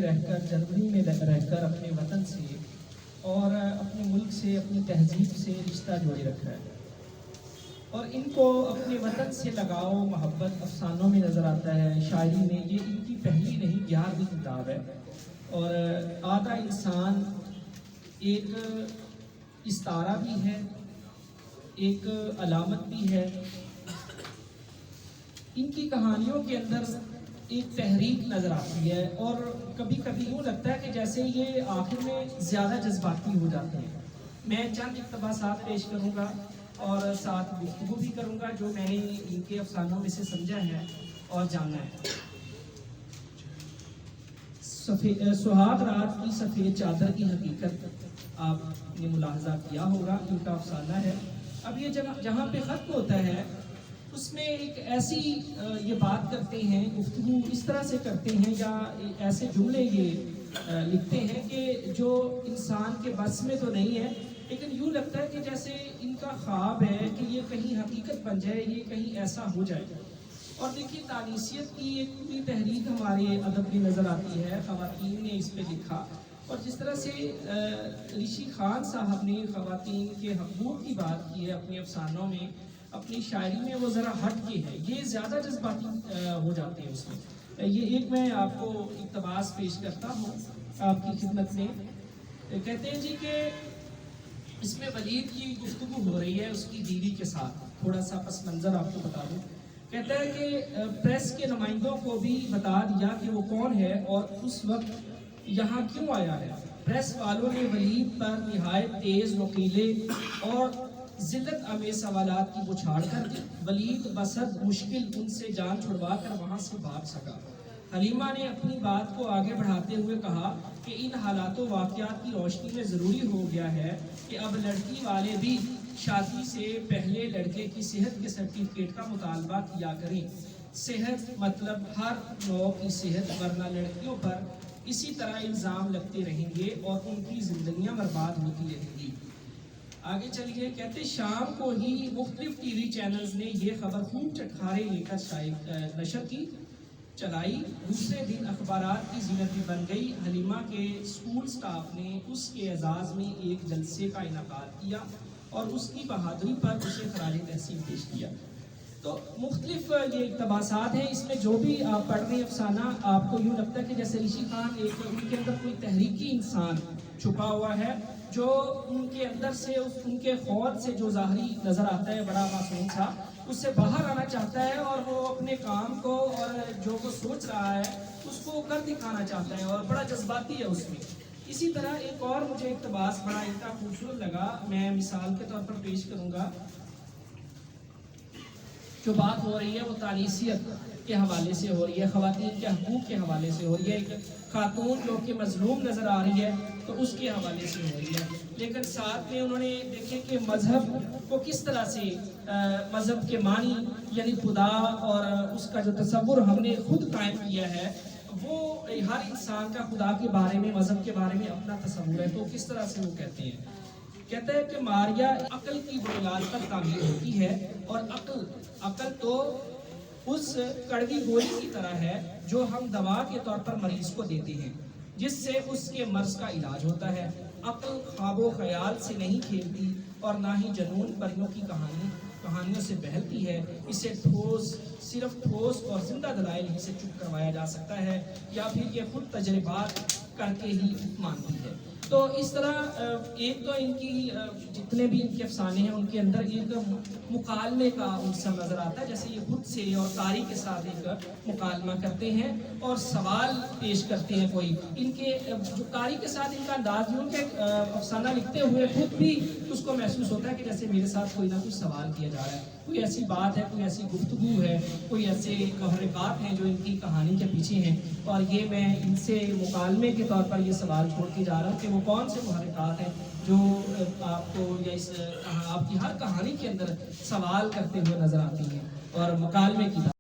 رہ کر، جرمنی میں رہ کر اپنے وطن سے اور اپنے ملک سے، اپنی تہذیب سے رشتہ جوڑے رکھا ہے، اور ان کو اپنے وطن سے لگاؤ محبت افسانوں میں نظر آتا ہے، شاعری میں۔ یہ ان کی پہلی نہیں 11ویں کتاب ہے، اور آدھا انسان ایک استعارہ بھی ہے، ایک علامت بھی ہے۔ ان کی کہانیوں کے اندر ایک تحریک نظر آتی ہے، اور کبھی کبھی یوں لگتا ہے کہ جیسے یہ آخر میں زیادہ جذباتی ہو جاتے ہیں۔ میں چند اقتباسات پیش کروں گا اور ساتھ گفتگو بھی کروں گا جو میں نے ان کے افسانوں میں سے سمجھا ہے اور جانا ہے۔ سہاگ رات کی سفید چادر کی حقیقت آپ نے ملاحظہ کیا ہوگا، ان کا افسانہ ہے۔ اب یہ جہاں پہ ختم ہوتا ہے اس میں ایک ایسی یہ بات کرتے ہیں، گفتگو اس طرح سے کرتے ہیں یا ایسے جملے یہ لکھتے ہیں کہ جو انسان کے بس میں تو نہیں ہے، لیکن یوں لگتا ہے کہ جیسے ان کا خواب ہے کہ یہ کہیں حقیقت بن جائے، یہ کہیں ایسا ہو جائے۔ اور دیکھیے تانیثیت کی ایک پوری تحریک ہمارے ادب میں نظر آتی ہے، خواتین نے اس پہ لکھا، اور جس طرح سے رشی خان صاحب نے خواتین کے حقوق کی بات کی ہے اپنے افسانوں میں، اپنی شاعری میں وہ ذرا ہٹ کے ہے، یہ زیادہ جذباتی ہو جاتے ہیں اس میں۔ یہ ایک میں آپ کو اقتباس پیش کرتا ہوں آپ کی خدمت میں۔ کہتے ہیں جی کہ اس میں ولید کی گفتگو ہو رہی ہے اس کی بیوی کے ساتھ، تھوڑا سا پس منظر آپ کو بتا دوں۔ کہتا ہے کہ پریس کے نمائندوں کو بھی بتا دیا کہ وہ کون ہے اور اس وقت یہاں کیوں آیا ہے۔ پریس والوں نے ولید پر نہایت تیز، نوکیلے اور ذلت آمیز سوالات کی بچھاڑ کر دی۔ ولید بصد مشکل ان سے جان چھڑوا کر وہاں سے بھاگ سکا۔ حلیمہ نے اپنی بات کو آگے بڑھاتے ہوئے کہا کہ ان حالات و واقعات کی روشنی میں ضروری ہو گیا ہے کہ اب لڑکی والے بھی شادی سے پہلے لڑکے کی صحت کے سرٹیفکیٹ کا مطالبہ کیا کریں۔ صحت مطلب ہر نوع کی صحت، ورنہ لڑکیوں پر اسی طرح الزام لگتے رہیں گے اور ان کی زندگیاں برباد ہوتی رہیں گی۔ آگے چلیے، کہتے شام کو ہی مختلف ٹی وی چینلز نے یہ خبر خوب چٹخارے لے کر نشر کی، چلائی۔ دوسرے دن اخبارات کی زینت بھی بن گئی۔ حلیمہ کے اسکول سٹاف نے اس کے اعزاز میں ایک جلسے کا انعقاد کیا اور اس کی بہادری پر اسے خراج تحسین پیش کیا۔ تو مختلف یہ اقتباسات ہیں، اس میں جو بھی آپ پڑھ رہے ہیں افسانہ، آپ کو یوں لگتا ہے کہ جیسے رشی خان ایک ان کے اندر کوئی تحریکی انسان چھپا ہوا ہے جو ان کے اندر سے، ان کے خول سے جو ظاہری نظر آتا ہے بڑا معصوم سا، اس سے باہر آنا چاہتا ہے اور وہ اپنے کام کو اور جو وہ سوچ رہا ہے اس کو کر دکھانا چاہتا ہے اور بڑا جذباتی ہے اس میں۔ اسی طرح ایک اور مجھے اقتباس بڑا ان کا خوبصورت لگا، میں مثال کے طور پر پیش کروں گا۔ جو بات ہو رہی ہے وہ تانیثیت کے حوالے سے ہو رہی ہے، خواتین کے حقوق کے حوالے سے ہو رہی ہے، ایک خاتون جو کہ مظلوم نظر آ رہی ہے تو اس کے حوالے سے ہو رہی ہے، لیکن ساتھ میں انہوں نے دیکھیں کہ مذہب کو کس طرح سے، مذہب کے معنی یعنی خدا اور اس کا جو تصور ہم نے خود قائم کیا ہے، وہ ہر انسان کا خدا کے بارے میں، مذہب کے بارے میں اپنا تصور ہے، تو کس طرح سے وہ کہتے ہیں۔ کہتا ہے کہ ماریا عقل کی بنیاد پر تعمیر ہوتی ہے، اور عقل تو اس کڑوی گولی کی طرح ہے جو ہم دوا کے طور پر مریض کو دیتے ہیں، جس سے اس کے مرض کا علاج ہوتا ہے۔ عقل خواب و خیال سے نہیں کھیلتی اور نہ ہی جنون پریوں کی کہانیوں سے بہلتی ہے۔ اسے صرف ٹھوس اور زندہ دلائل ہی سے چپ کروایا جا سکتا ہے، یا پھر یہ خود تجربات کر کے ہی مانتی ہے۔ تو اس طرح ایک تو ان کی جتنے بھی ان کے افسانے ہیں ان کے اندر ایک مکالمے کا عنصر نظر آتا ہے، جیسے یہ خود سے اور قاری کے ساتھ ایک مکالمہ کرتے ہیں اور سوال پیش کرتے ہیں کوئی۔ ان کے جو قاری کے ساتھ ان کا انداز یوں کہ افسانہ لکھتے ہوئے خود بھی اس کو محسوس ہوتا ہے کہ جیسے میرے ساتھ کوئی نہ کوئی سوال کیا جا رہا ہے، کوئی ایسی بات ہے، کوئی ایسی گفتگو ہے، کوئی ایسے محرکات ہیں جو ان کی کہانی کے پیچھے ہیں، اور یہ میں ان سے مکالمے کے طور پر یہ سوال چھوڑ کے جا رہا ہوں کہ وہ کون سے محرکات ہیں جو آپ کو یا آپ کی ہر کہانی کے اندر سوال کرتے ہوئے نظر آتی ہیں اور مکالمے کی